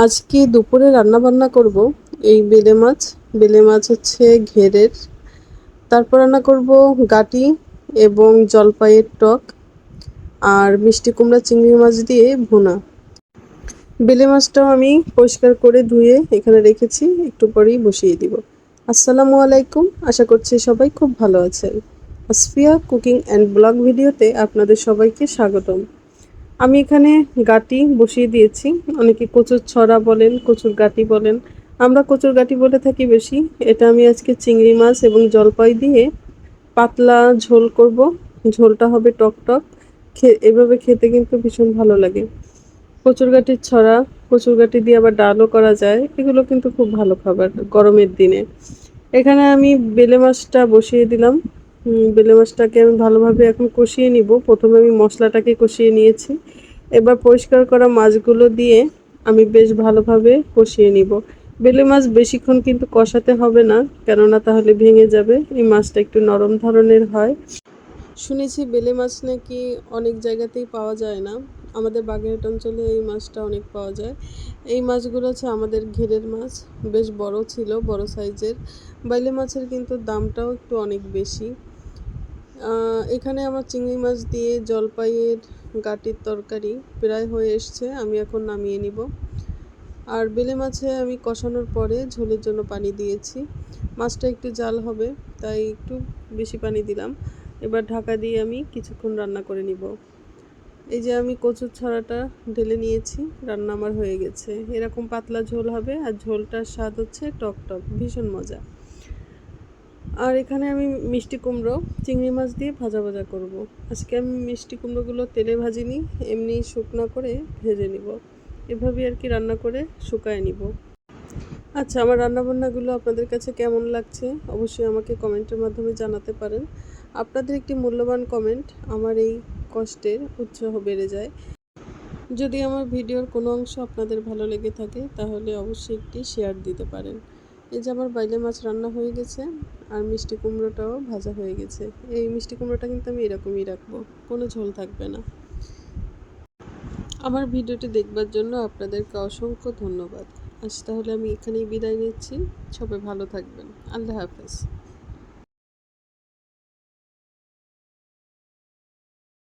আজকে দুপুরে রান্না বান্না করব এই বেলে মাছ। বেলে মাছ হচ্ছে ঘেরের। তারপর রান্না করব গাটি এবং জলপাইয়ের টক আর মিষ্টি কুমড়া চিংড়ি মাছ দিয়ে ভুনা। বেলে মাছটাও আমি পরিষ্কার করে ধুয়ে এখানে রেখেছি, একটু পরেই বসিয়ে দিব। আসসালামু আলাইকুম, আশা করছি সবাই খুব ভালো আছেন। আসফিয়া কুকিং অ্যান্ড ব্লগ ভিডিওতে আপনাদের সবাইকে স্বাগতম। আমি এখানে গাটি বসিয়ে দিয়েছি। অনেকে কচুর ছড়া বলেন, কচুর গাটি বলেন, আমরা কচুর গাটি বলে থাকি বেশি। এটা আমি আজকে চিংড়ি মাছ এবং জলপাই দিয়ে পাতলা ঝোল করব। ঝোলটা হবে টক টক। এভাবে খেতে কিন্তু ভীষণ ভালো লাগে। কচুর গাটির ছড়া, কচুর গাটি দিয়ে আবার ডালও করা যায়। এগুলো কিন্তু খুব ভালো খাবার গরমের দিনে। এখানে আমি বেলে মাছটা বসিয়ে দিলাম। বেলে মাছটাকে আমি ভালোভাবে এখন কষিয়ে নিব। প্রথমে আমি মশলাটাকে কষিয়ে নিয়েছি, এবার পরিষ্কার করা মাছগুলো দিয়ে আমি বেশ ভালোভাবে কষিয়ে নিব। বেলে মাছ বেশিক্ষণ কিন্তু কষাতে হবে না, কেননা তাহলে ভেঙে যাবে। এই মাছটা একটু নরম ধরনের হয়। শুনেছি বেলে মাছ নাকি অনেক জায়গাতেই পাওয়া যায় না, আমাদের বাগেরহাট অঞ্চলে এই মাছটা অনেক পাওয়া যায়। এই মাছগুলো হচ্ছে আমাদের ঘেরের মাছ, বেশ বড় ছিল, বড় সাইজের। বেলে মাছের কিন্তু দামটাও একটু অনেক বেশি। এখানে আমার চিংড়ি মাছ দিয়ে জলপাইয়ের গাটির তরকারি প্রায় হয়ে এসছে, আমি এখন নামিয়ে নিব। আর বেলে মাছে আমি কষানোর পরে ঝোলের জন্য পানি দিয়েছি। মাছটা একটু জাল হবে, তাই একটু বেশি পানি দিলাম। এবার ঢাকা দিয়ে আমি কিছুক্ষণ রান্না করে নিব। এই যে আমি কচুর ছড়াটা ঢেলে নিয়েছি, রান্না আমার হয়ে গেছে। এরকম পাতলা ঝোল হবে, আর ঝোলটার স্বাদ হচ্ছে টক টক, ভীষণ মজা। আর এখানে আমি মিষ্টি কুমড়ো চিংড়ি মাছ দিয়ে ভাজা ভাজা করব। আজকে আমি মিষ্টি কুমড়োগুলো তেলে ভাজিনি, এমনি শুকনো করে ভেজে নিব। এভাবে আর কি রান্না করে শুকায় নিব। আচ্ছা, আমার রান্নাবান্নাগুলো আপনাদের কাছে কেমন লাগছে অবশ্যই আমাকে কমেন্টের মাধ্যমে জানাতে পারেন। আপনাদের একটি মূল্যবান কমেন্ট আমার এই কষ্টের উৎসাহ বেড়ে যায়। যদি আমার ভিডিওর কোনো অংশ আপনাদের ভালো লেগে থাকে তাহলে অবশ্যই একটি শেয়ার দিতে পারেন। এই যে আমার বাইলে মাছ রান্না হয়ে গেছে, আর মিষ্টি কুমড়োটাও ভাজা হয়ে গেছে। এই মিষ্টি কুমড়োটা কিন্তু আমি এরকমই রাখবো, কোনো ঝোল থাকবে না। আমার ভিডিওটি দেখবার জন্য আপনাদেরকে অসংখ্য ধন্যবাদ। আজ তাহলে আমি এখানেই বিদায় নিচ্ছি। সবাই ভালো থাকবেন। আল্লাহ হাফেজ।